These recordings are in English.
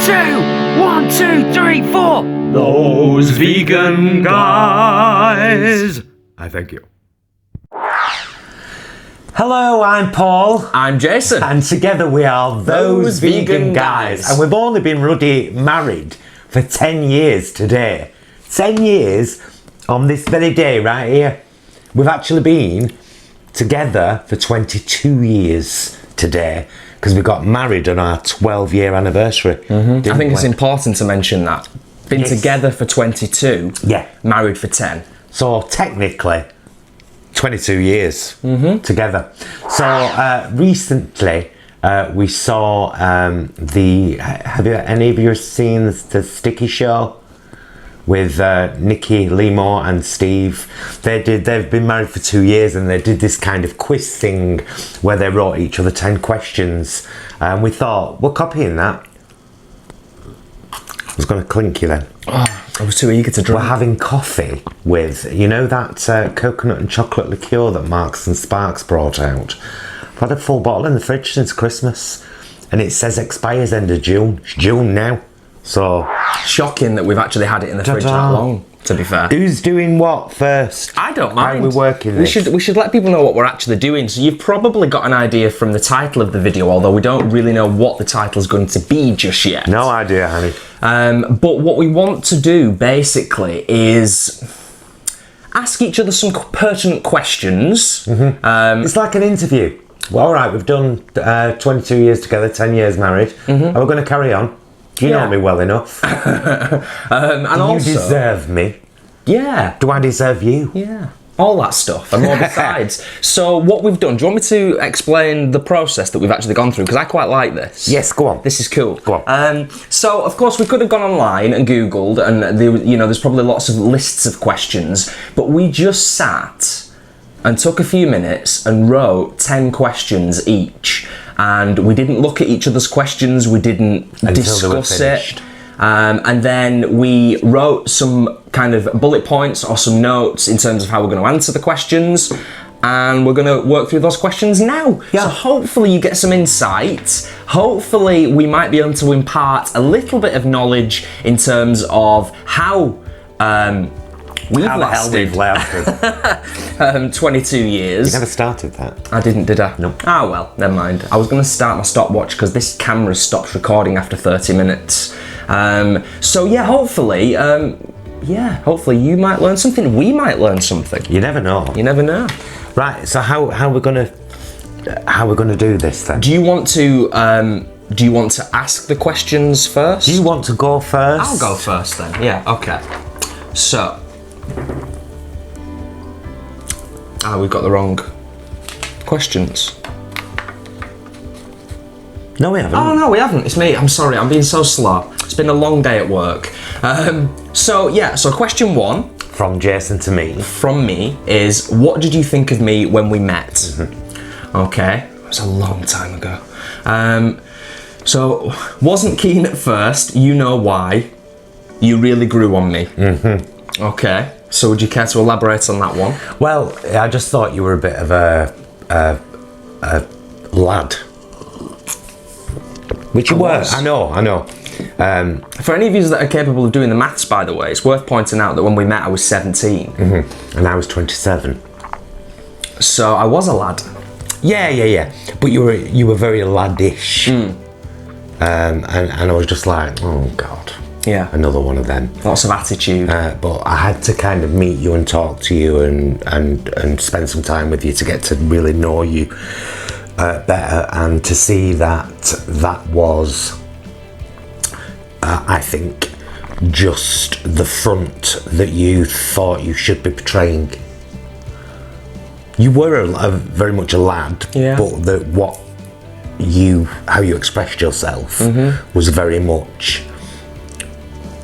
2, 1, 2, 3, 4. Those vegan guys. I thank you. Hello, I'm Paul. I'm Jason. And together we are Those Vegan Guys. And we've only been ruddy married for 10 years today. 10 years on this very day right here. We've actually been together for 22 years today because we got married on our 12-year anniversary. I think it's important to mention that. Been together for 22, married for 10. So technically, 22 years together. So recently we saw have any of you seen the Sticky Show with Nikki Limo and Steve? They've been married for 2 years and they did this kind of quiz thing where they wrote each other 10 questions, and we thought we're copying that. I was going to clink you then. Oh, I was too eager to drink. We're having coffee with, you know, that coconut and chocolate liqueur that Marks and Sparks brought out. I've had a full bottle in the fridge since Christmas, and it says expires end of June. It's June now, so shocking that we've actually had it in the fridge that long. To be fair, who's doing what first? I don't mind. How are we working we should let people know what we're actually doing. So you've probably got an idea from the title of the video, although we don't really know what the title is going to be just yet. No idea, honey. But what we want to do basically is ask each other some pertinent questions. It's like an interview. Well, all right, we've done 22 years together, 10 years married. Are we going to carry on? You know me well enough. And you also, deserve me. Yeah. Do I deserve you? Yeah. All that stuff and more besides. So what we've done, do you want me to explain the process that we've actually gone through? Because I quite like this. Yes, go on. This is cool. Go on. So of course we could have gone online and Googled, and there's probably lots of lists of questions, but we just sat and took a few minutes and wrote 10 questions each. And we didn't look at each other's questions, we didn't discuss it. And then we wrote some kind of bullet points or some notes in terms of how we're going to answer the questions. And we're going to work through those questions now. Yeah. So hopefully you get some insight. Hopefully we might be able to impart a little bit of knowledge in terms of how we've lasted 22 years. You never started that. I didn't, did I? No. Ah, well, never mind. I was going to start my stopwatch because this camera stops recording after 30 minutes. So yeah, hopefully you might learn something. We might learn something. You never know. You never know. Right. So how we're gonna do this then? Do you want to ask the questions first? Do you want to go first? I'll go first then. Yeah. Okay. So. We've got the wrong questions. No, we haven't. Oh, no, we haven't. It's me. I'm sorry. I'm being so slow. It's been a long day at work. So question 1. From Jason to me. From me is, what did you think of me when we met? Okay. It was a long time ago. So, wasn't keen at first. You know why. You really grew on me. Okay. So would you care to elaborate on that one? Well, I just thought you were a bit of a lad. Which you were. I know. For any of you that are capable of doing the maths, by the way, it's worth pointing out that when we met I was 17. And I was 27. So I was a lad. Yeah. But you were very laddish. And I was just like, oh God. Yeah. Another one of them. Lots of attitude. But I had to kind of meet you and talk to you and spend some time with you to get to really know you better, and to see that was, I think, just the front that you thought you should be portraying. You were very much a lad, but how you expressed yourself was very much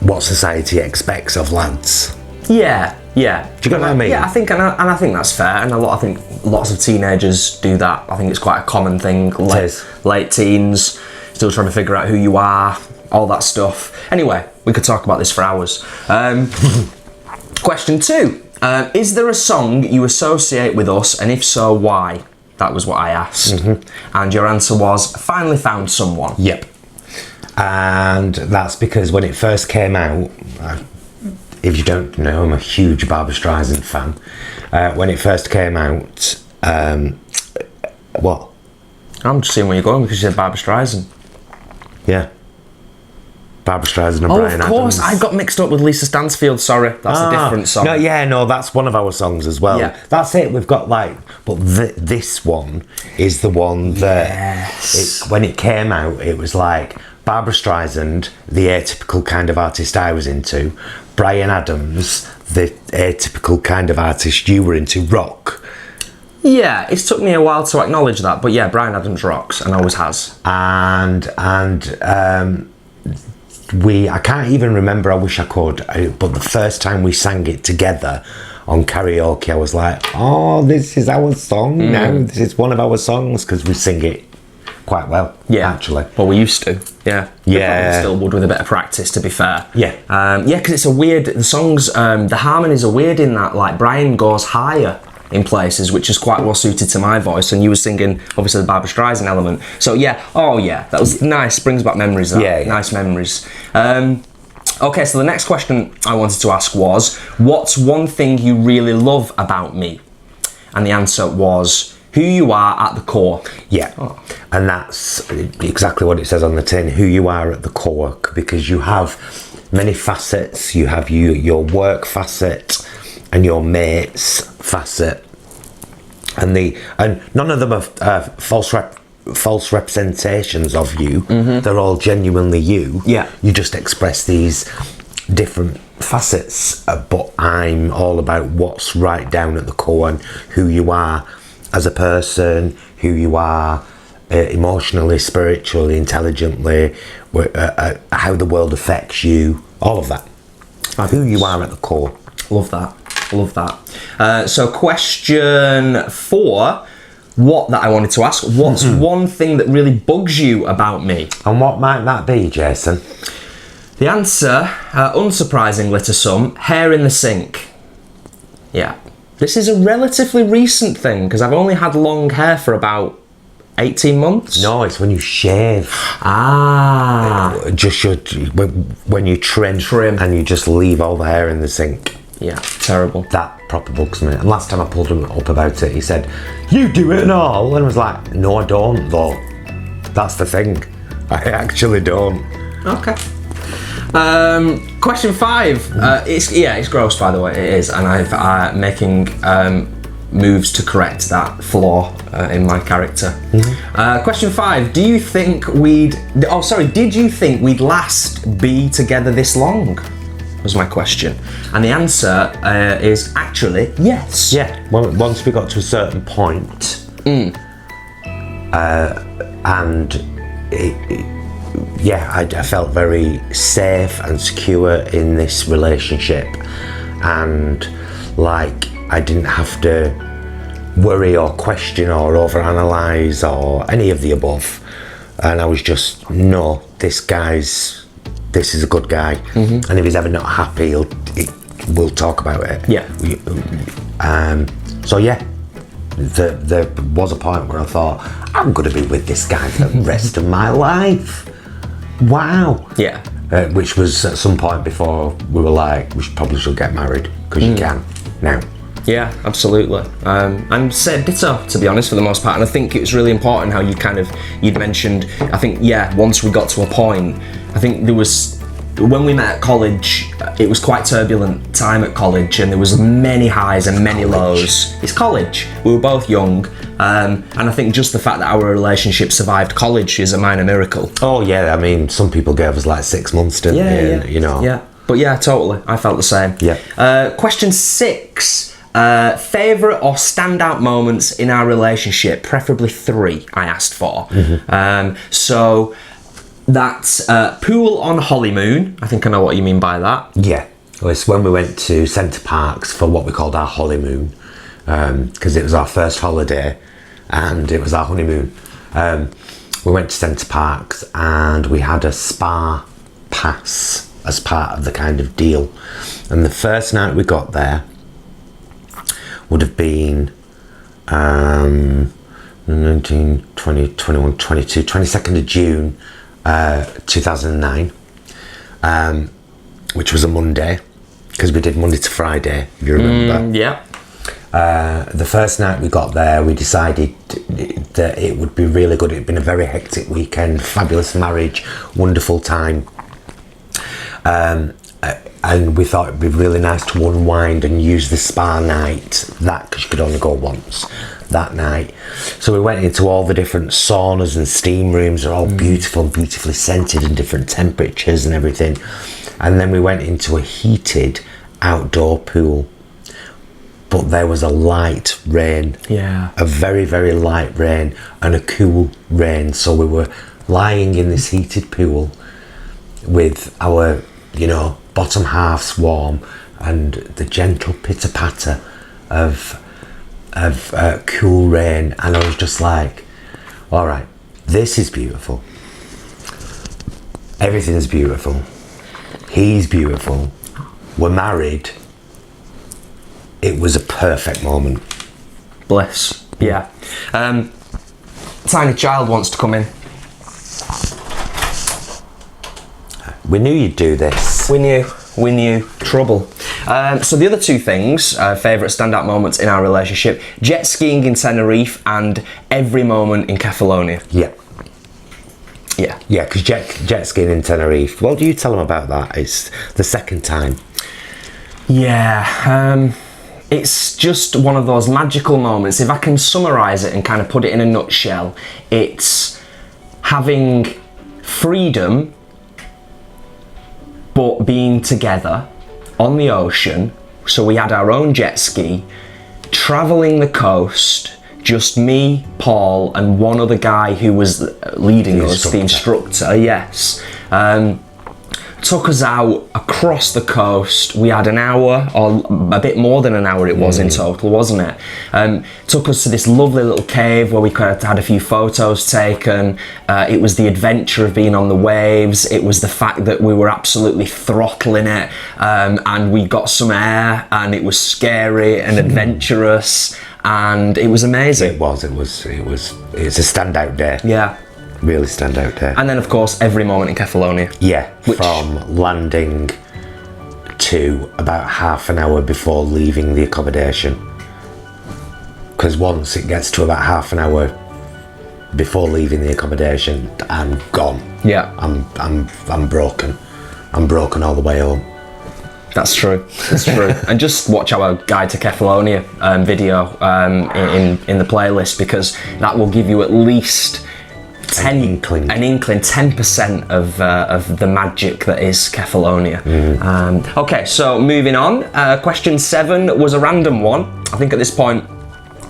what society expects of lads. Yeah. Do you get what I mean? Yeah, I think, and I think that's fair. And I think lots of teenagers do that. I think it's quite a common thing. Late teens, still trying to figure out who you are, all that stuff. Anyway, we could talk about this for hours. Question 2: is there a song you associate with us, and if so, why? That was what I asked, and your answer was "Finally Found Someone." Yep. And that's because when it first came out, if you don't know, I'm a huge Barbra Streisand fan. When it first came out, what? I'm just seeing where you're going because you said Barbra Streisand. Yeah. Barbra Streisand and Oh, Bryan of course. Adams. I got mixed up with Lisa Stansfield. Sorry, that's a different song. No, that's one of our songs as well. Yeah. That's it. We've got but this one is the one that when it came out, it was like Barbra Streisand, the atypical kind of artist I was into, Bryan Adams, the atypical kind of artist you were into, rock. Yeah, it's took me a while to acknowledge that, but yeah, Bryan Adams rocks and always has. And I can't even remember, I wish I could, but the first time we sang it together on karaoke, I was like, oh, this is our song now. This is one of our songs, because we sing it quite well, actually. Well, we used to, yeah. Yeah. We still would with a bit of practice, to be fair. Yeah. Because it's a weird, the songs, the harmonies are weird in that, like, Bryan goes higher in places, which is quite well suited to my voice, and you were singing obviously the Barbra Streisand element. So yeah, that was nice, brings back memories. That. Nice memories. Okay, so the next question I wanted to ask was, what's one thing you really love about me? And the answer was who you are at the core. Yeah, and that's exactly what it says on the tin, who you are at the core, because you have many facets. You have your work facet and your mates facet, and none of them are false representations of you. They're all genuinely you. You just express these different facets, but I'm all about what's right down at the core and who you are as a person, who you are emotionally, spiritually, intelligently, how the world affects you, all of that. Who you are at the core. Love that. So question 4, that I wanted to ask, what's one thing that really bugs you about me? And what might that be, Jason? The answer, unsurprisingly to some, hair in the sink. Yeah. This is a relatively recent thing, because I've only had long hair for about 18 months. No, it's when you shave. Just when you trim and you just leave all the hair in the sink. Yeah, terrible. That proper bugs me. And last time I pulled him up about it, he said, you do it and all. And I was like, no, I don't, though. That's the thing. I actually don't. Okay. Question 5. It's gross, by the way. It is, and I'm making moves to correct that flaw in my character. Question 5. Did you think we'd last be together this long? Was my question, and the answer is actually yes. Yeah. Well, once we got to a certain point, and I felt very safe and secure in this relationship, and like I didn't have to worry or question or overanalyze or any of the above, and I was just, no, this is a good guy, and if he's ever not happy, we'll talk about it. Yeah. So yeah, there was a point where I thought, I'm going to be with this guy for the rest of my life. Wow. Yeah. Which was at some point before we were like, we probably should get married, because you can now. Yeah, absolutely. And said ditto, to be honest, for the most part. And I think it was really important how you'd mentioned, I think, once we got to a point, I think there was, when we met at college, it was quite turbulent time at college, and there was many highs and many lows. It's college. We were both young, and I think just the fact that our relationship survived college is a minor miracle. Oh yeah, I mean, some people gave us like 6 months, didn't they? Yeah. You know. Yeah, but yeah, totally. I felt the same. Yeah. Question 6. Favourite or standout moments in our relationship, preferably 3, I asked for. So that's pool on honeymoon. I think I know what you mean by that. Yeah. Well, it's when we went to Centre Parks for what we called our honeymoon, because it was our first holiday and it was our honeymoon. We went to Centre Parks and we had a spa pass as part of the kind of deal. And the first night we got there would have been 19, 20, 21, 22, 22nd of June 2009, which was a Monday, because we did Monday to Friday, if you remember. Yeah. The first night we got there, we decided that it would be really good. It'd been a very hectic weekend, fabulous marriage, wonderful time. And we thought it'd be really nice to unwind and use the spa night, because you could only go once that night. So we went into all the different saunas and steam rooms. They're all beautiful and beautifully scented and different temperatures and everything. And then we went into a heated outdoor pool. But there was a light rain. Yeah. A very, very light rain and a cool rain. So we were lying in this heated pool with our, bottom halves warm and the gentle pitter-patter of cool rain. And I was just like, all right, this is beautiful. Everything's beautiful. He's beautiful. We're married. It was a perfect moment. Bliss. Yeah. Tiny child wants to come in. We knew you'd do this. We knew. Trouble. So the other two things, favourite standout moments in our relationship, jet skiing in Tenerife and every moment in Kefalonia. Yeah. Yeah. Yeah, because jet skiing in Tenerife. Well, do you tell them about that? It's the second time. Yeah. It's just one of those magical moments. If I can summarise it and kind of put it in a nutshell, it's having freedom but being together on the ocean. So we had our own jet ski, travelling the coast, just me, Paul, and one other guy who was leading us, the instructor, yes. Took us out across the coast. We had an hour, or a bit more than an hour it was in total, wasn't it? Took us to this lovely little cave where we could have had a few photos taken. It was the adventure of being on the waves. It was the fact that we were absolutely throttling it, and we got some air, and it was scary and adventurous, and it was amazing. It's a standout day. Yeah. Really stand out there. And then, of course, every moment in Kefalonia. Yeah, from landing to about half an hour before leaving the accommodation. Because once it gets to about half an hour before leaving the accommodation, I'm gone. Yeah. I'm broken. I'm broken all the way home. That's true. That's true. And just watch our Guide to Kefalonia video in the playlist, because that will give you at least an inkling, 10% of the magic that is Kefalonia. Okay, so moving on. Question 7 was a random one. I think at this point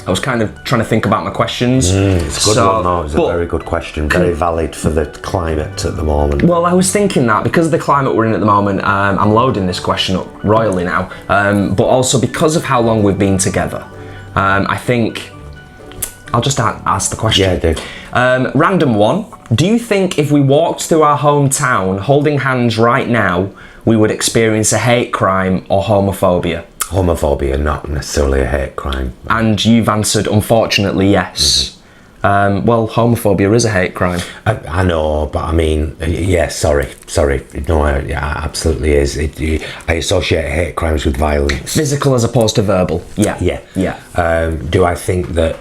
I was kind of trying to think about my questions. It's a good one, though. It's a very good question. Very valid for the climate at the moment. Well, I was thinking that because of the climate we're in at the moment, I'm loading this question up royally now, but also because of how long we've been together. I think I'll just ask the question. Yeah, do. Random one. Do you think if we walked through our hometown holding hands right now, we would experience a hate crime or homophobia? Homophobia, not necessarily a hate crime. And you've answered, unfortunately, yes. Well, homophobia is a hate crime. I know, but I mean, yeah, sorry. No, it absolutely is. I associate hate crimes with violence. Physical as opposed to verbal. Yeah. Do I think that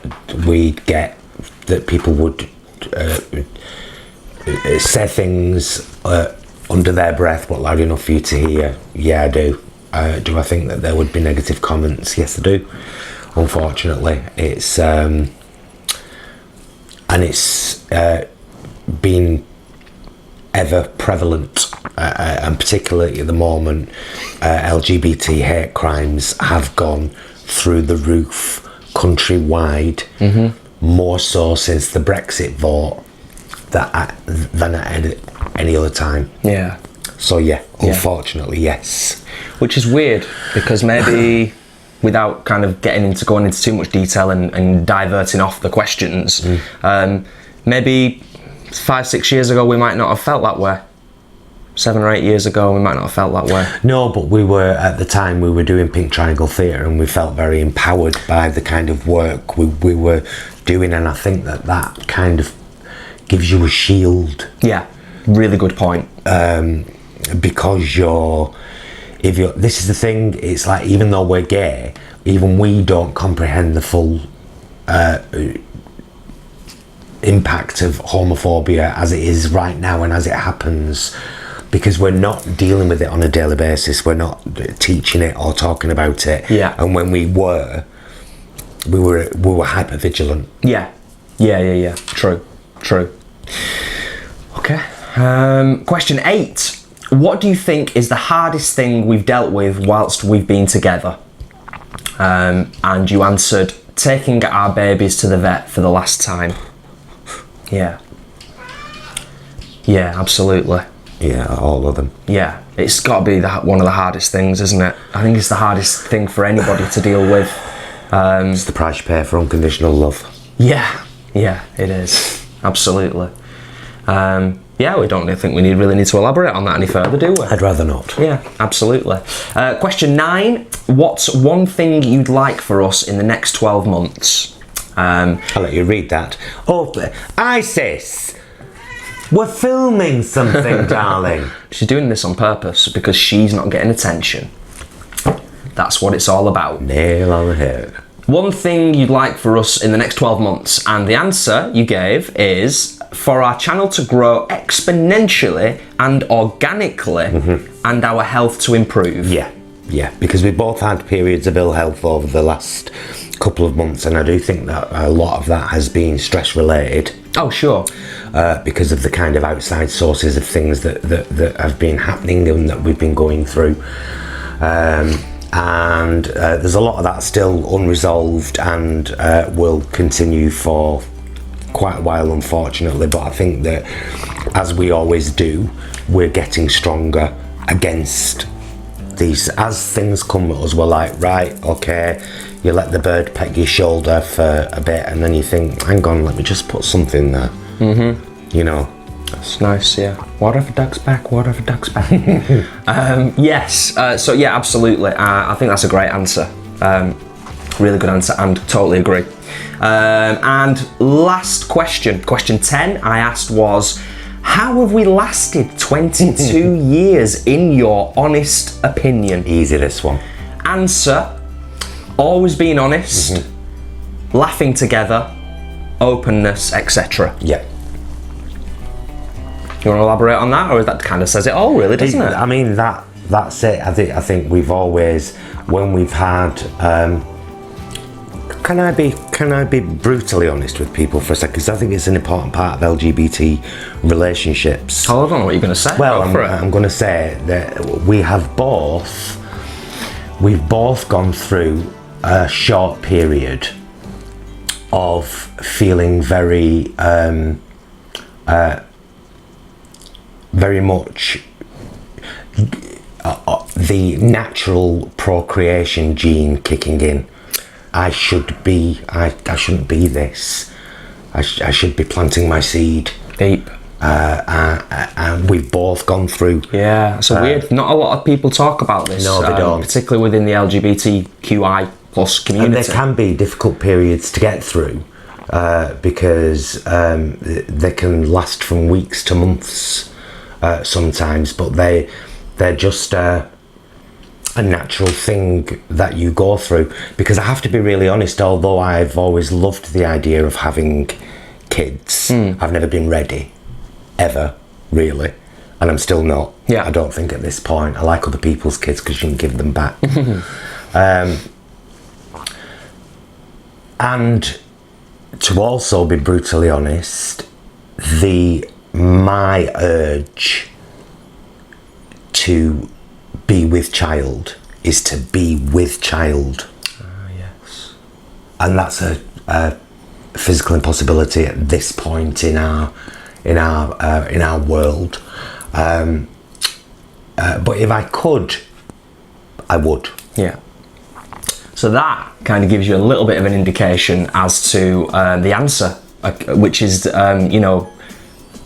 that people would say things under their breath but loud enough for you to hear? Yeah, I do. Do I think that there would be negative comments? Yes, I do. Unfortunately, it's been ever prevalent, and particularly at the moment, LGBT hate crimes have gone through the roof countrywide, more so since the Brexit vote than at any other time. Yeah. So yeah, unfortunately, yes. Which is weird, because maybe without kind of going into too much detail and diverting off the questions, maybe 5-6 years ago we might not have felt that way. 7 or 8 years ago we might not have felt that way. No, but we were, at the time, we were doing Pink Triangle Theatre, and we felt very empowered by the kind of work we were doing, and I think that kind of gives you a shield. Yeah. Really good point. Because this is the thing, it's like, even though we're gay, even we don't comprehend the full impact of homophobia as it is right now and as it happens, because we're not dealing with it on a daily basis. We're not teaching it or talking about it. Yeah. And when we were hyper vigilant. Yeah. True. Okay. Question 8. What do you think is the hardest thing we've dealt with whilst we've been together? And you answered, taking our babies to the vet for the last time. Yeah, absolutely. Yeah, all of them. Yeah, it's got to be one of the hardest things, isn't it? I think it's the hardest thing for anybody to deal with. It's the price you pay for unconditional love. Yeah, it is. Absolutely. We don't think we really need to elaborate on that any further, do we? I'd rather not. Yeah, absolutely. Question 9. What's one thing you'd like for us in the next 12 months? I'll let you read that. Oh, Isis! We're filming something, darling. She's doing this on purpose because she's not getting attention. That's what it's all about. Nail on the head. One thing you'd like for us in the next 12 months, and the answer you gave is for our channel to grow exponentially and organically, and our health to improve. Yeah, because we both had periods of ill health over the last couple of months, and I do think that a lot of that has been stress related. Oh, sure. Because of the kind of outside sources of things that have been happening and that we've been going through. And there's a lot of that still unresolved and will continue for quite a while, unfortunately. But I think that, as we always do, we're getting stronger against these. As things come at us, we're like, right, okay, you let the bird peck your shoulder for a bit, and then you think, hang on, let me just put something there. You know. That's nice, yeah. Water for ducks back, water for ducks back. Yes, so yeah, absolutely. I think that's a great answer. Really good answer, and totally agree. And last question, question 10 I asked was, how have we lasted 22 years in your honest opinion? Easy, this one. Answer, always being honest, laughing together, openness, etc. Yeah. You want to elaborate on that, or that kind of says it all, really, doesn't it? I mean, that's it. I think we've always, when we've had, can I be brutally honest with people for a second? Because I think it's an important part of LGBT relationships. Oh, I don't know what you're going to say. Well, I'm going to say that we've both gone through a short period of feeling very much the natural procreation gene kicking in. I shouldn't be this. I should be planting my seed. Deep. And we've both gone through. Yeah, it's weird. Not a lot of people talk about this. No, they don't. Particularly within the LGBTQI plus community. And there can be difficult periods to get through because they can last from weeks to months sometimes, but they're just a natural thing that you go through. Because I have to be really honest, although I've always loved the idea of having kids, I've never been ready, ever, really, and I'm still not. Yeah. I don't think at this point. I like other people's kids because you can give them back. And to also be brutally honest, my urge to be with child is to be with child. Yes. And that's a physical impossibility at this point in our world. But if I could, I would. Yeah. So that kind of gives you a little bit of an indication as to the answer, which is,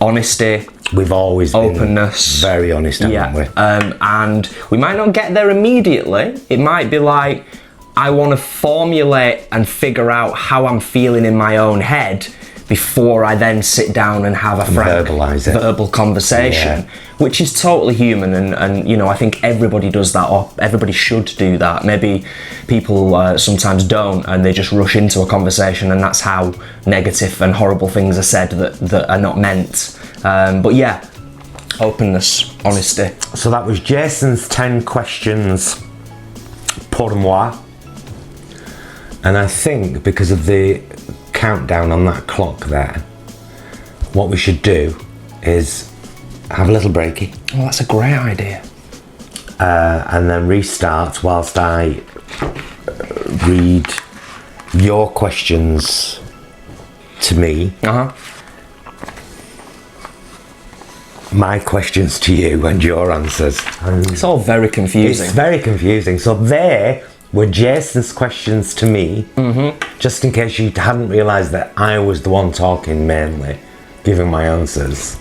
honesty. We've always openness, been very honest, haven't we? And we might not get there immediately. It might be like, I want to formulate and figure out how I'm feeling in my own head before I then sit down and have a frank verbalise it. verbal conversation, which is totally human, and you know, I think everybody does that, or everybody should do that. Maybe people sometimes don't, and they just rush into a conversation, and that's how negative and horrible things are said that are not meant. But yeah, openness, honesty. So that was Jason's 10 questions pour moi. And I think because of the countdown on that clock there, what we should do is have a little breaky. Oh, that's a great idea. And then restart whilst I read your questions to me. My questions to you and your answers. And it's all very confusing. It's very confusing. So there were Jason's questions to me, just in case you hadn't realised that I was the one talking mainly, giving my answers.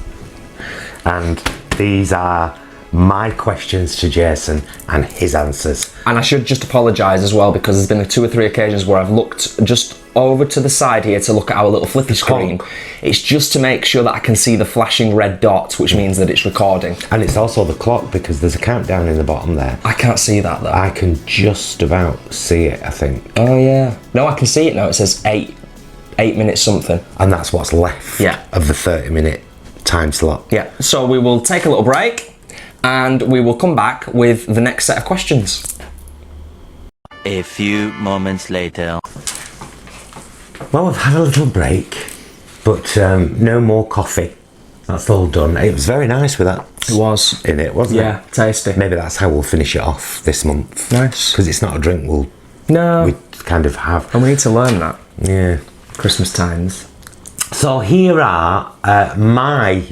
And these are my questions to Jason and his answers. And I should just apologise as well, because there's been 2 or 3 occasions where I've looked just over to the side here to look at our little flippy screen. It's just to make sure that I can see the flashing red dot, which means that it's recording. And it's also the clock, because there's a countdown in the bottom there. I can't see that though. I can just about see it, I think. Oh yeah. No, I can see it now. It says 8 minutes something. And that's what's left of the 30-minute time slot. Yeah. So we will take a little break, and we will come back with the next set of questions. A few moments later. Well, we've had a little break, but no more coffee. That's all done. It was very nice with that. It was. In it, wasn't it? Yeah, tasty. Maybe that's how we'll finish it off this month. Nice. Because it's not a drink we kind of have. And we need to learn that. Yeah. Christmas times. So here are my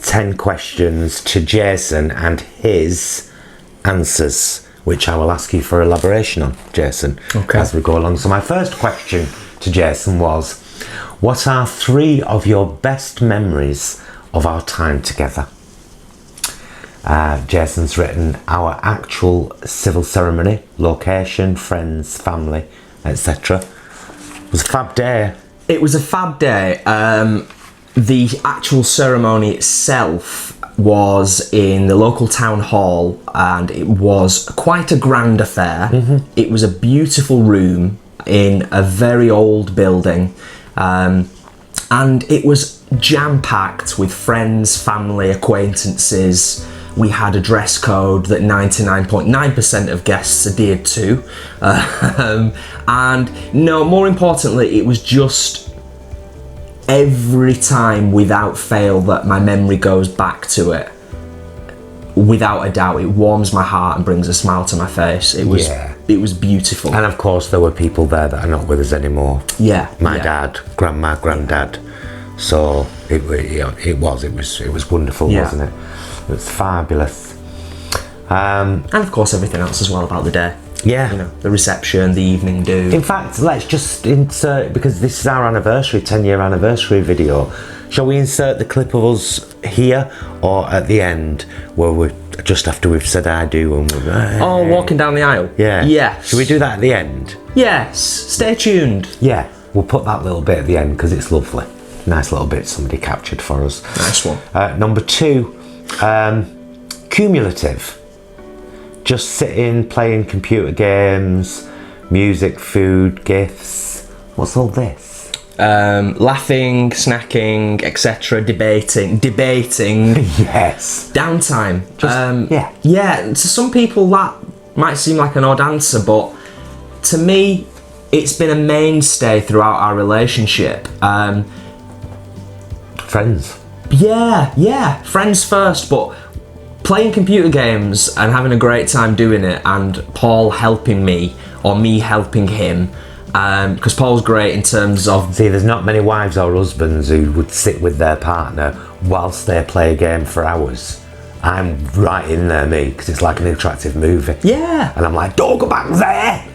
10 questions to Jason and his answers, which I will ask you for elaboration on, Jason, as we go along. So my first question to Jason was, what are 3 of your best memories of our time together? Jason's written our actual civil ceremony, location, friends, family, etc. It was a fab day. It was a fab day. The actual ceremony itself was in the local town hall, and it was quite a grand affair. It was a beautiful room in a very old building, and it was jam-packed with friends, family, acquaintances. We had a dress code that 99.9% of guests adhered to, and no, more importantly, it was just every time without fail that my memory goes back to it, without a doubt, it warms my heart and brings a smile to my face. It was beautiful. And of course there were people there that are not with us anymore. My dad, grandma, granddad. So it was wonderful, wasn't it? It was fabulous. And of course everything else as well about the day. Yeah. You know, the reception, the evening do. In fact, let's just insert, because this is our anniversary, 10-year anniversary video. Shall we insert the clip of us here, or at the end, where we're just after we've said I do and we're walking down the aisle? Yeah. Yes. Should we do that at the end? Yes. Stay tuned. Yeah. We'll put that little bit at the end because it's lovely. Nice little bit somebody captured for us. Nice one. Number 2, cumulative. Just sitting, playing computer games, music, food, gifts. What's all this? Laughing, snacking, etc. Debating. Yes. Downtime. Yeah. Yeah, to some people that might seem like an odd answer, but to me, it's been a mainstay throughout our relationship. Friends. Yeah, friends first, but playing computer games and having a great time doing it, and Paul helping me, or me helping him, because Paul's great in terms of... See, there's not many wives or husbands who would sit with their partner whilst they play a game for hours I'm right in there, me, because it's like an interactive movie. Yeah. And I'm like, don't go back there.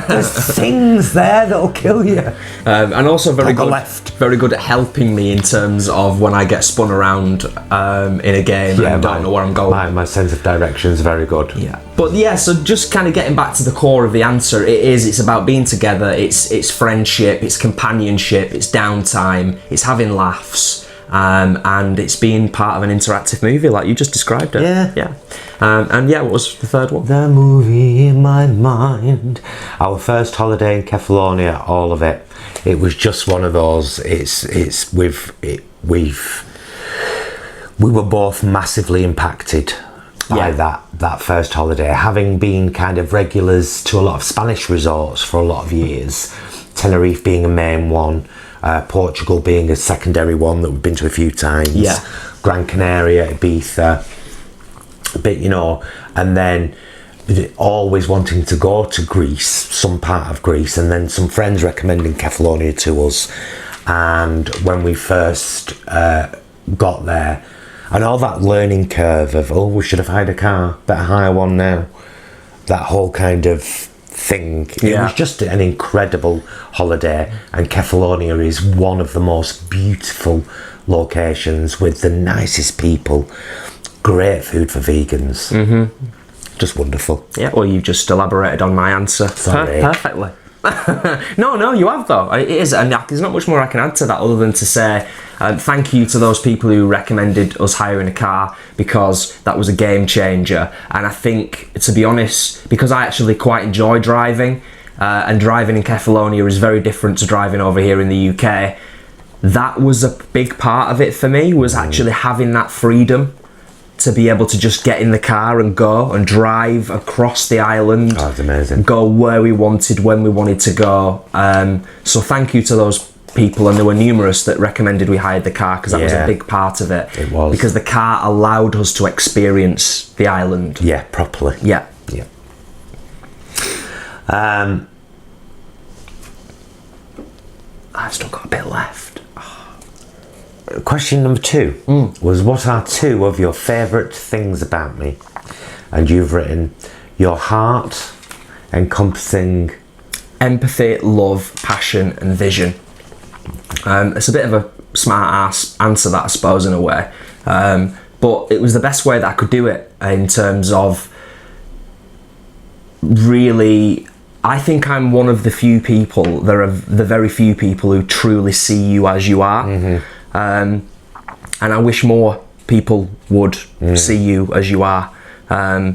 There's things there that'll kill you. And also very Don't go good, left. very good at helping me in terms of when I get spun around in a game and don't know where I'm going. My sense of direction is very good. Yeah. But yeah, so just kind of getting back to the core of the answer, it's about being together, it's friendship, it's companionship, it's downtime, it's having laughs. And it's being part of an interactive movie like you just described it. Yeah. And yeah, what was the third one? The movie in my mind. Our first holiday in Kefalonia, all of it. It was just one of those. We were both massively impacted by that first holiday, having been kind of regulars to a lot of Spanish resorts for a lot of years. Tenerife being a main one. Portugal being a secondary one that we've been to a few times. Yeah. Gran Canaria, Ibiza, but and then always wanting to go to Greece, some part of Greece, and then some friends recommending Kefalonia to us. And when we first got there, and all that learning curve of, we should have hired a car, better hire one now. That whole kind of thing. It was just an incredible holiday, and Kefalonia is one of the most beautiful locations with the nicest people, great food for vegans. Just wonderful. Yeah, well, you've just elaborated on my answer. Sorry. Perfectly. No, you have though. It is, and there's not much more I can add to that other than to say thank you to those people who recommended us hiring a car, because that was a game changer. And I think, to be honest, because I actually quite enjoy driving, and driving in Kefalonia is very different to driving over here in the UK. That was a big part of it for me, was actually having that freedom to be able to just get in the car and go and drive across the island. Oh, that's amazing. Go where we wanted, when we wanted to go. So thank you to those people, and there were numerous that recommended we hired the car, because that was a big part of it. It was. Because the car allowed us to experience the island. Yeah, properly. Yeah. I've still got a bit left. Question number 2 was, what are 2 of your favourite things about me? And you've written, your heart encompassing empathy, love, passion and vision. It's a bit of a smart ass answer, that, I suppose, in a way, but it was the best way that I could do it, in terms of, really, I think I'm one of the few people, there are the very few people who truly see you as you are. And I wish more people would see you as you are. Yeah,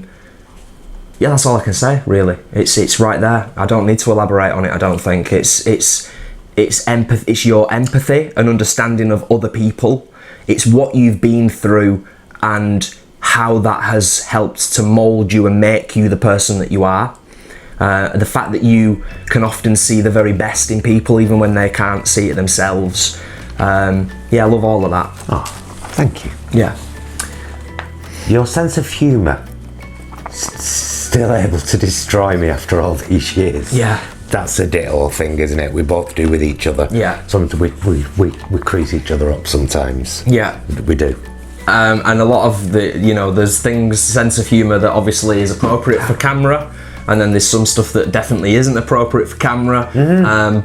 that's all I can say, really. It's right there. I don't need to elaborate on it. I don't think it's empathy. It's your empathy and understanding of other people. It's what you've been through and how that has helped to mold you and make you the person that you are. The fact that you can often see the very best in people, even when they can't see it themselves. Yeah, I love all of that. Oh, thank you. Yeah. Your sense of humour, still able to destroy me after all these years. Yeah. That's a ditto thing, isn't it? We both do with each other. Yeah. Sometimes we crease each other up sometimes. Yeah. We do. And a lot of the, there's things, sense of humour that obviously is appropriate for camera, and then there's some stuff that definitely isn't appropriate for camera.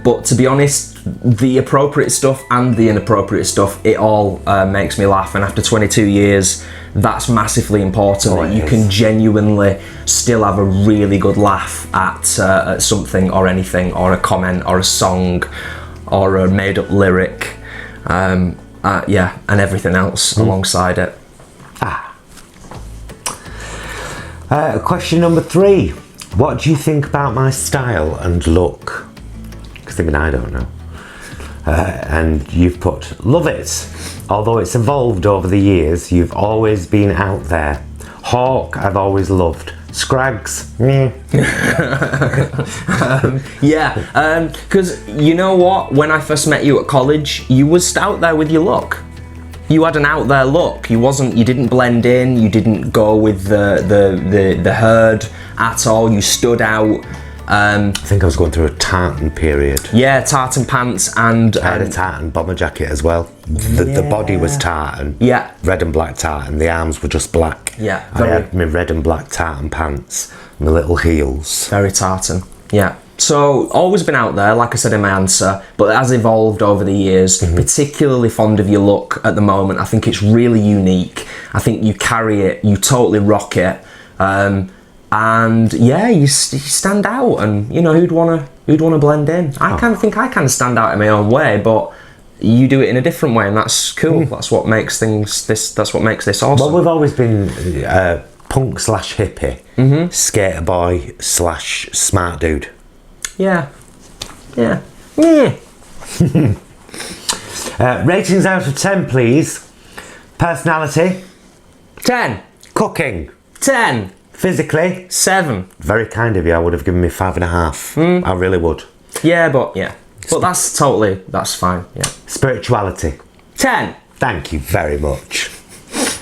But to be honest, the appropriate stuff and the inappropriate stuff, it all makes me laugh. And after 22 years, that's massively important, that you can genuinely still have a really good laugh at something or anything, or a comment or a song or a made up lyric. Yeah, and everything else alongside it. Question number 3. What do you think about my style and look? Because even I don't know. And you've put, love it. Although it's evolved over the years, you've always been out there. Hawk, I've always loved. Scrags, meh. Yeah, because you know what? When I first met you at college, you was out there with your look. You had an out there look. You didn't blend in. You didn't go with the herd at all. You stood out. I think I was going through a tartan period. Yeah, tartan pants and I had a tartan bomber jacket as well. The body was tartan. Yeah. Red and black tartan. The arms were just black. Yeah, I had my red and black tartan pants, my little heels. Very tartan. Yeah. So, always been out there, like I said in my answer, but it has evolved over the years. Particularly fond of your look at the moment. I think it's really unique. I think you carry it, you totally rock it. And yeah, you stand out, and you know, who'd wanna blend in? I kind of think I kind of stand out in my own way, but you do it in a different way, and that's cool. That's what makes that's what makes this awesome. Well, we've always been punk / hippie, skater boy / smart dude. Yeah. Ratings out of 10, please. Personality. 10. Cooking. 10. Physically. 7. Very kind of you. I would have given me 5.5. I really would. Yeah, but that's fine. Yeah. Spirituality. 10. Thank you very much.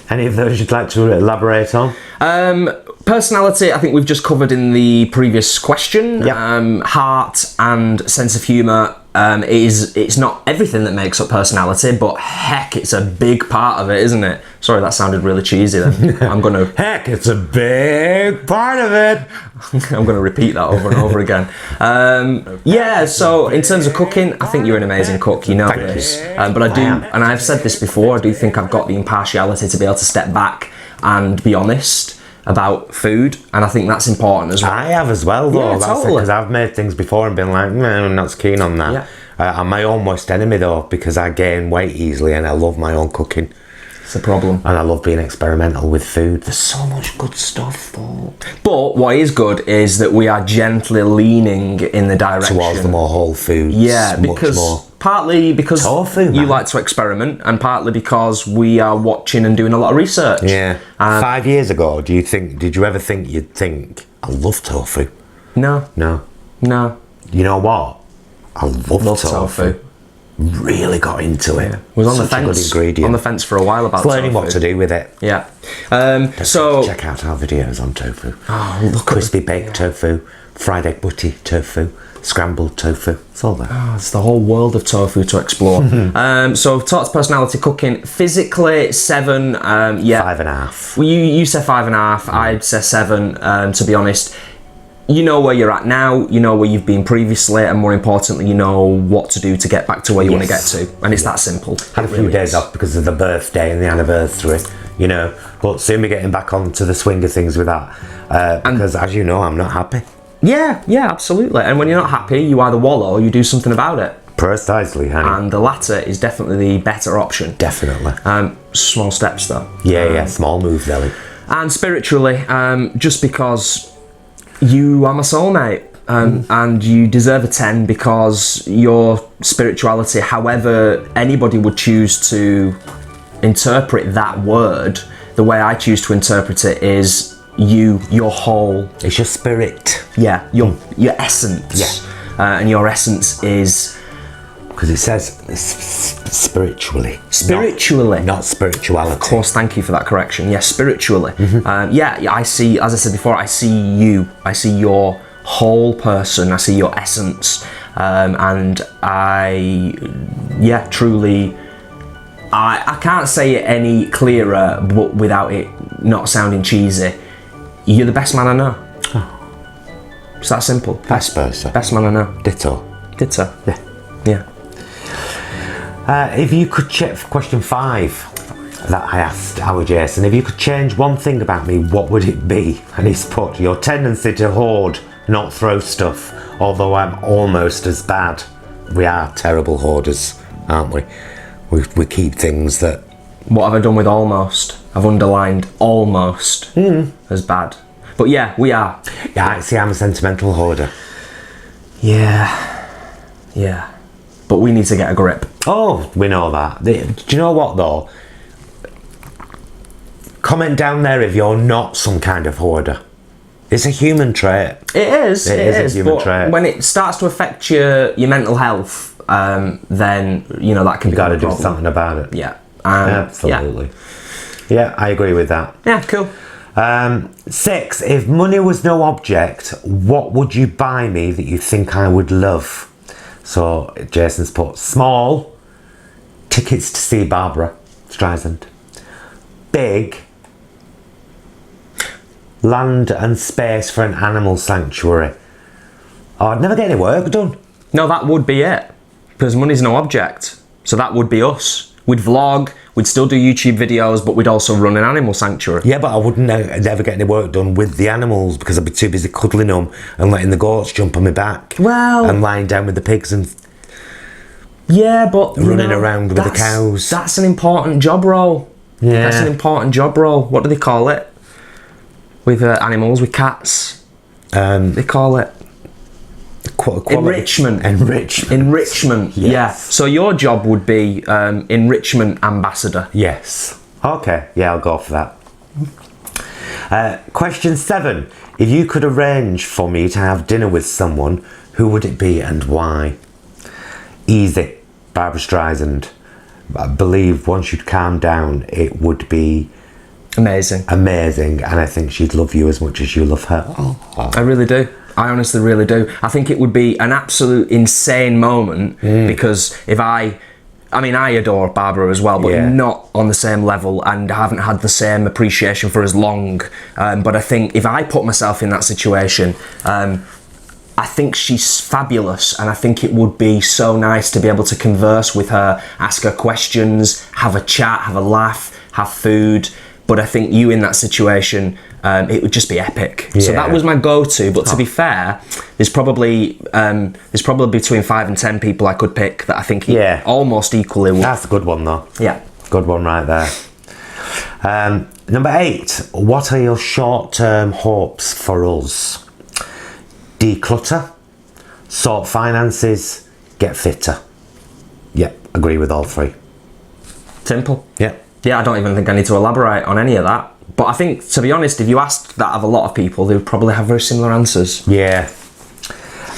Any of those you'd like to elaborate on? Personality, I think we've just covered in the previous question. Yep. Heart and sense of humour it's not everything that makes up personality, but heck, it's a big part of it, isn't it? Sorry, that sounded really cheesy then. I'm going to... Heck, it's a big part of it. I'm going to repeat that over and over again. Yeah, so in terms of cooking, I think you're an amazing cook, you know this. But I do, and I've said this before, I do think I've got the impartiality to be able to step back and be honest about food, and I think that's important as well. I have as well, though. Yeah, That's totally. because I've made things before and been like, no, I'm not so keen on that. Yeah. I'm my own worst enemy, though, because I gain weight easily and I love my own cooking. It's a problem. And I love being experimental with food. There's so much good stuff, though. But what is good is that we are gently leaning in the direction Towards the more whole foods. Yeah, much because more. partly because Tofu, you man. like to experiment, and partly because we are watching and doing a lot of research. Yeah. 5 years ago, did you ever think you'd think, I love tofu? No. No. You know what? I love tofu. Really got into it. Was on the Such a good fence. ingredient. On the fence for a while about Learning tofu. what to do with it. Yeah. So check out our videos on tofu. Oh, look Crispy baked tofu, fried egg butty tofu, scrambled tofu. It's all there. it's the whole world of tofu to explore. So talked personality, cooking, physically 7. Yeah. 5.5. Well, you say 5.5. I'd say 7. To be honest, you know where you're at now. You know where you've been previously, and more importantly, you know what to do to get back to where you want to get to. And it's that simple. Had a few days off because of the birthday and the anniversary, you know. But soon we're getting back onto the swing of things with that. Because as you know, I'm not happy. Yeah, absolutely. And when you're not happy, you either wallow or you do something about it. Precisely, honey. And the latter is definitely the better option. Definitely. Small steps though. Yeah, small moves, Ellie. And spiritually, just because you are my soulmate, and you deserve a 10 because your spirituality, however anybody would choose to interpret that word, the way I choose to interpret it is your whole. It's your spirit. Yeah, your essence. Yeah. And your essence is... Because it says spiritually. Spiritually. Not spirituality. Of course, thank you for that correction. Yes, spiritually. I see, as I said before, I see you. I see your whole person. I see your essence. And truly, I can't say it any clearer, but without it not sounding cheesy. You're the best man I know. It's that simple. Best person. Best man I know. Ditto. Yeah. If you could check question 5 that I asked our Jason, if you could change one thing about me, what would it be? And he's put your tendency to hoard, not throw stuff, although I'm almost as bad. We are terrible hoarders, aren't we? We keep things that... What have I done with almost? I've underlined almost as bad. But yeah, we are. Yeah, see, I'm a sentimental hoarder. Yeah. But we need to get a grip. Oh, we know that. Do you know what, though? Comment down there if you're not some kind of hoarder. It's a human trait. It is a human but trait. when it starts to affect your mental health, then, you know, that can be a Got to do problem. something about it. Yeah. Absolutely. Yeah, I agree with that. Yeah, cool. 6, if money was no object, what would you buy me that you think I would love? So Jason's put small, tickets to see Barbara Streisand. Big, land and space for an animal sanctuary. Oh, I'd never get any work done. No, that would be it. Because money's no object. So that would be us. We'd vlog, we'd still do YouTube videos, but we'd also run an animal sanctuary. Yeah, but I wouldn't ever get any work done with the animals because I'd be too busy cuddling them and letting the goats jump on my back. Well... And lying down with the pigs and... Yeah, but... running around with the cows. That's an important job role. Yeah. That's an important job role. What do they call it? With animals, with cats. They call it... Enrichment. Enrichment, yes. yeah. So your job would be enrichment ambassador. Yes. Okay, yeah, I'll go for that. Question 7. If you could arrange for me to have dinner with someone, who would it be and why? Easy. Barbra Streisand. I believe once you'd calm down, it would be... Amazing. And I think she'd love you as much as you love her. Oh. I really do. I honestly really do. I think it would be an absolute insane moment because if I adore Barbara as well, but not on the same level, and I haven't had the same appreciation for as long. But I think if I put myself in that situation, I think she's fabulous, and I think it would be so nice to be able to converse with her, ask her questions, have a chat, have a laugh, have food. But I think you in that situation, it would just be epic. Yeah. So that was my go-to. But to be fair, there's probably between 5 and 10 people I could pick that I think almost equally would. That's a good one though. Yeah, good one right there. Number 8. What are your short-term hopes for us? Declutter, sort finances, get fitter. Yeah, agree with all 3. Simple. Yeah. Yeah, I don't even think I need to elaborate on any of that. But I think, to be honest, if you asked that of a lot of people, they would probably have very similar answers. Yeah.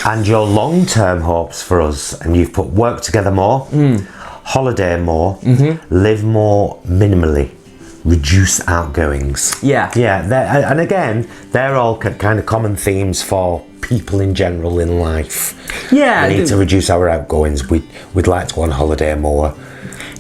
And your long-term hopes for us, and you've put work together more, holiday more, live more minimally, reduce outgoings. Yeah. Yeah, and again, they're all kind of common themes for people in general in life. Yeah. We need to reduce our outgoings. We'd like to go on holiday more.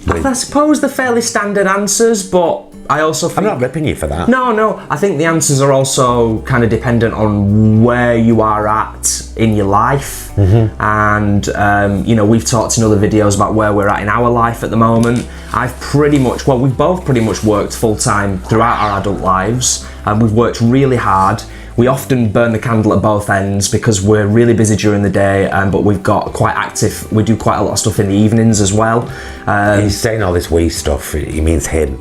I suppose they're fairly standard answers, but I also think... I'm not ripping you for that. No, I think the answers are also kind of dependent on where you are at in your life. And, we've talked in other videos about where we're at in our life at the moment. We've both pretty much worked full-time throughout our adult lives, and we've worked really hard. We often burn the candle at both ends because we're really busy during the day, but we've got quite active. We do quite a lot of stuff in the evenings as well. He's saying all this we stuff. He means him.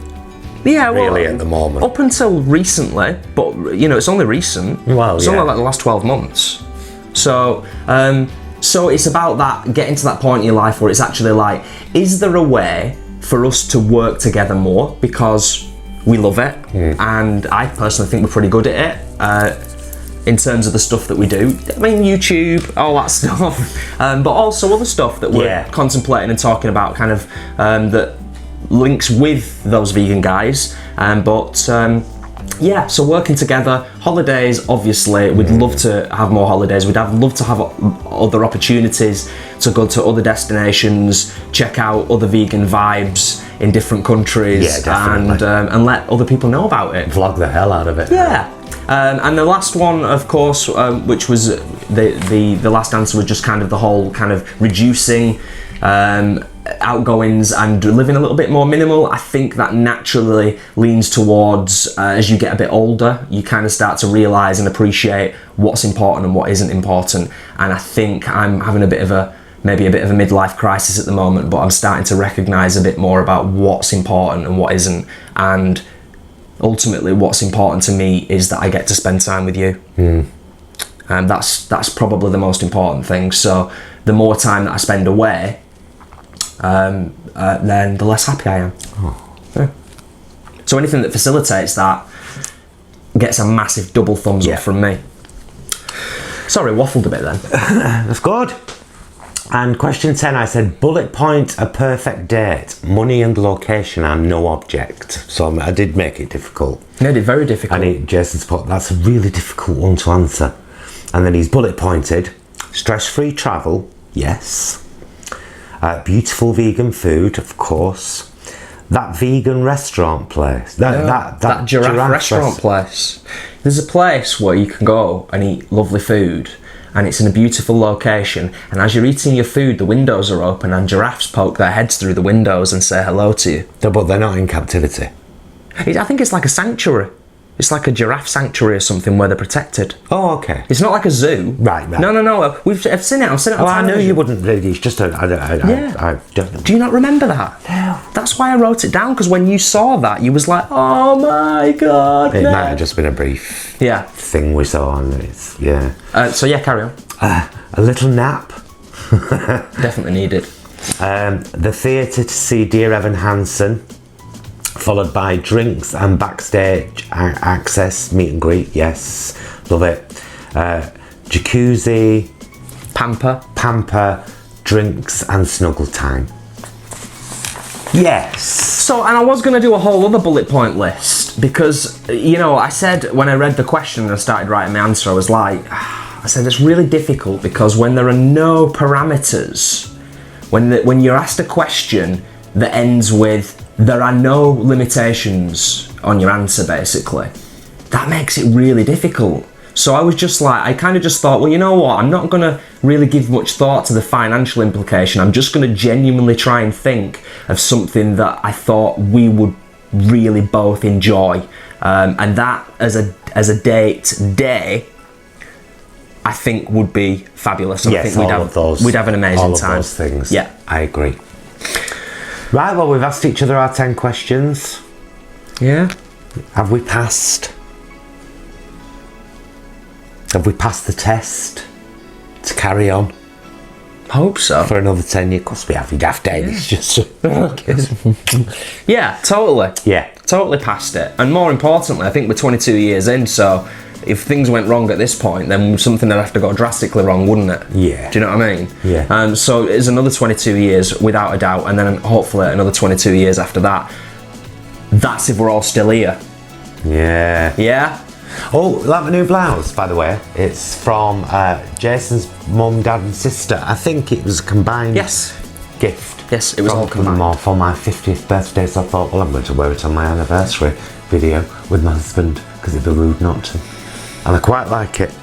Yeah, well, really at the moment. Up until recently, but it's only recent. Well, it's only like the last 12 months. So it's about that, getting to that point in your life where it's actually like, is there a way for us to work together more because we love it, and I personally think we're pretty good at it. In terms of the stuff that we do, I mean YouTube, all that stuff, but also other stuff that we're contemplating and talking about, kind of that links with those vegan guys. So working together, holidays, obviously, we'd love to have more holidays. We'd love to have other opportunities to go to other destinations, check out other vegan vibes in different countries, and let other people know about it. Vlog the hell out of it. Yeah. And the last one, of course, which was the last answer, was just kind of the whole kind of reducing outgoings and living a little bit more minimal. I think that naturally leans towards, as you get a bit older, you kind of start to realise and appreciate what's important and what isn't important. And I think I'm having maybe a bit of a midlife crisis at the moment, but I'm starting to recognise a bit more about what's important and what isn't. And ultimately what's important to me is that I get to spend time with you. And that's probably the most important thing. So the more time that I spend away, then the less happy I am. Yeah. So anything that facilitates that gets a massive double thumbs up from me. Sorry, waffled a bit then. That's good. And question 10, I said, bullet point a perfect date. Money and location are no object. So I did make it difficult. You made it very difficult. And Jason's put, that's a really difficult one to answer. And then he's bullet pointed, stress-free travel, yes. Beautiful vegan food, of course. That vegan restaurant place. That giraffe restaurant place. There's a place where you can go and eat lovely food, and it's in a beautiful location, and as you're eating your food, the windows are open and giraffes poke their heads through the windows and say hello to you. No, but they're not in captivity. I think it's like a sanctuary. It's like a giraffe sanctuary or something where they're protected. Oh, okay. It's not like a zoo. Right. No. I've seen it. I've seen it on Oh, I knew television. you wouldn't really. It's just Yeah. I don't. Do you not remember that? No. That's why I wrote it down, because when you saw that, you was like, oh my God. It no. might have just been a brief Yeah. thing we saw, and it's So yeah, carry on. a little nap. Definitely needed. The theatre to see Dear Evan Hansen, followed by drinks and backstage access, meet and greet. Yes, love it. Jacuzzi, pamper, drinks and snuggle time. Yes. So, and I was going to do a whole other bullet point list, because, I said when I read the question and I started writing my answer, I said it's really difficult, because when there are no parameters, when you're asked a question that ends with there are no limitations on your answer, basically, that makes it really difficult. So I was just like, I kind of just thought, well, you know what, I'm not going to really give much thought to the financial implication. I'm just going to genuinely try and think of something that I thought we would really both enjoy. And that as a day, I think would be fabulous. Yes, I think we'd have an amazing all of time. those things. Yeah, I agree. Right, well, we've asked each other our 10 questions. Yeah. Have we passed? Have we passed the test to carry on Hope so. for another 10 years? Of course we have, you daft day. It's just... Yeah, totally. Yeah. Totally passed it. And more importantly, I think we're 22 years in, so if things went wrong at this point, then something would have to go drastically wrong, wouldn't it? Yeah. Do you know what I mean? Yeah. So it's another 22 years, without a doubt, and then hopefully another 22 years after that. That's if we're all still here. Yeah. Yeah? Oh, like my new blouse, by the way. It's from Jason's mum, dad and sister. I think it was a combined gift. Yes, it was all combined. From for my 50th birthday, so I thought, well, I'm going to wear it on my anniversary video with my husband, because it'd be rude not to. And I quite like it.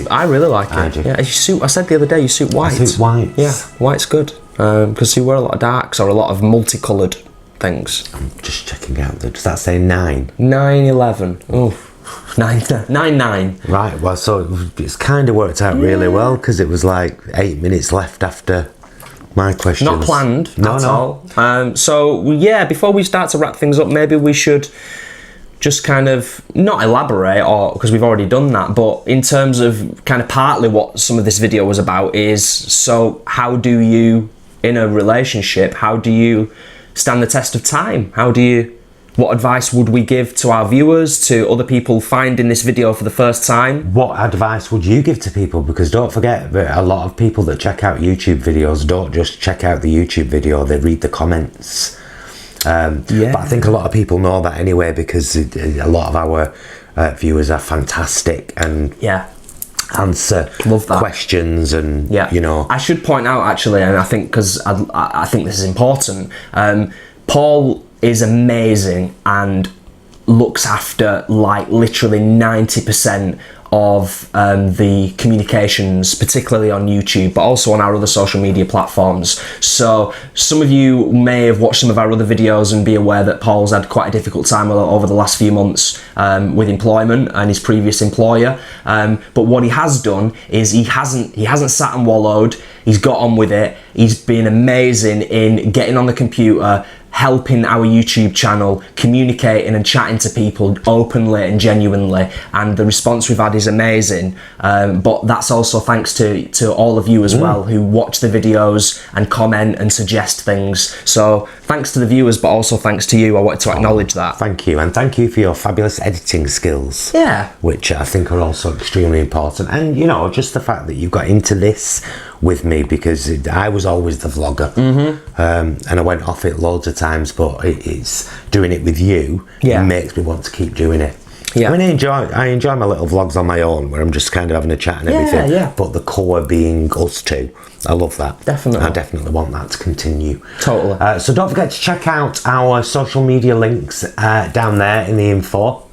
I really like it. I do. Yeah, I said the other day, you suit white. I suit whites. Yeah, white's good. Because you wear a lot of darks or a lot of multicoloured things. I'm just checking out. Does that say 9? 9/11. Oh, 9/9. Right, well, so it's kind of worked out really well, because it was like 8 minutes left after my questions. Not planned at all. So, yeah, before we start to wrap things up, maybe we should just kind of not elaborate, or because we've already done that, but in terms of kind of partly what some of this video was about is, so how do you, in a relationship, how do you stand the test of time? What advice would we give to our viewers, to other people finding this video for the first time? What advice would you give to people? Because don't forget that a lot of people that check out YouTube videos don't just check out the YouTube video, they read the comments. But I think a lot of people know that anyway, because a lot of our viewers are fantastic and answer questions, and I should point out, actually, and I think because I think this is important, Paul is amazing and looks after like literally 90% of the communications, particularly on YouTube, but also on our other social media platforms. So some of you may have watched some of our other videos and be aware that Paul's had quite a difficult time over the last few months with employment and his previous employer. But what he has done is he hasn't sat and wallowed. He's got on with it. He's been amazing in getting on the computer, helping our YouTube channel, communicating and chatting to people openly and genuinely, and the response we've had is amazing. But that's also thanks to all of you as well, who watch the videos and comment and suggest things. So thanks to the viewers, but also thanks to you. I wanted to acknowledge that. Thank you, and thank you for your fabulous editing skills. Yeah. Which I think are also extremely important. And just the fact that you got into this with me, because I was always the vlogger, and I went off it loads of times, but it's doing it with you. It makes me want to keep doing it. I mean, I enjoy my little vlogs on my own, where I'm just kind of having a chat and everything. But the core being us two, I love that. Definitely. I definitely want that to continue. Totally. So don't forget to check out our social media links down there in the info.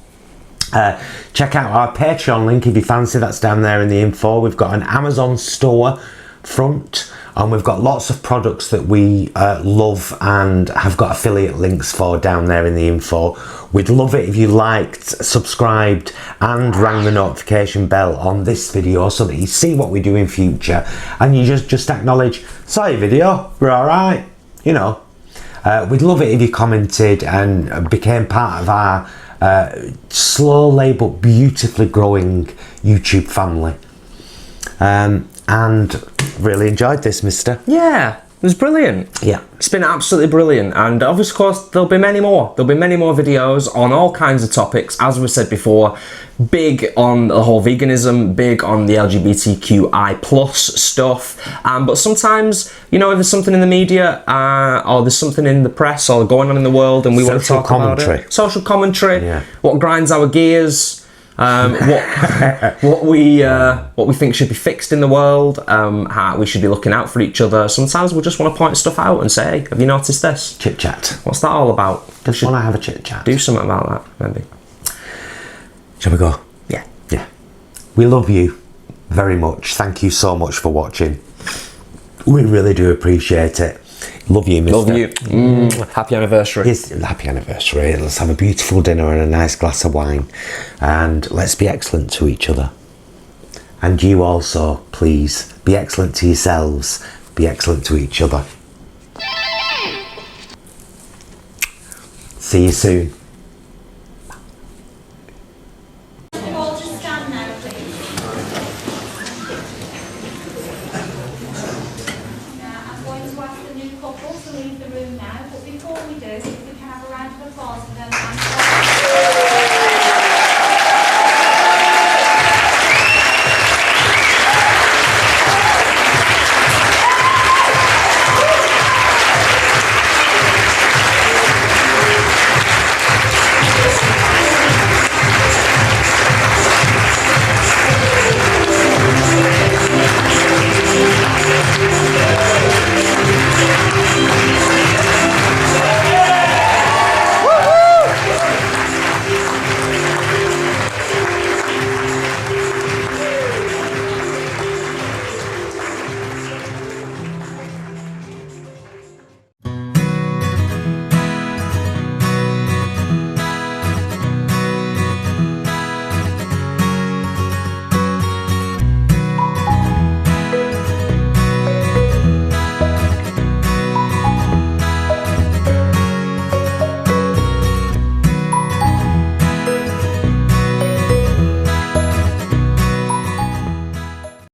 Check out our Patreon link if you fancy, that's down there in the info. We've got an Amazon store front, and we've got lots of products that we love and have got affiliate links for down there in the info. We'd love it if you liked, subscribed and rang the notification bell on this video so that you see what we do in future, and you just acknowledge, saw your video, we're alright, you know. We'd love it if you commented and became part of our slowly but beautifully growing YouTube family. And really enjoyed this, mister. Yeah, it was brilliant. Yeah. It's been absolutely brilliant. And of course, there'll be many more. There'll be many more videos on all kinds of topics. As we said before, big on the whole veganism, big on the LGBTQI plus stuff. But sometimes, you know, if there's something in the media or there's something in the press or going on in the world and we want to talk about it. Social commentary. Yeah. What grinds our gears. What we think should be fixed in the world, how we should be looking out for each other. Sometimes we just want to point stuff out and say, hey, have you noticed this? Chit chat. What's that all about? Just want to have a chit chat. Do something about that, maybe. Shall we go? Yeah. Yeah. We love you very much. Thank you so much for watching. We really do appreciate it. Love you, mister. Love you. Happy anniversary. Yes, happy anniversary. Let's have a beautiful dinner and a nice glass of wine. And let's be excellent to each other. And you also, please, be excellent to yourselves. Be excellent to each other. See you soon. Couple to leave the room now, but before we do, if we can have a round of applause for them.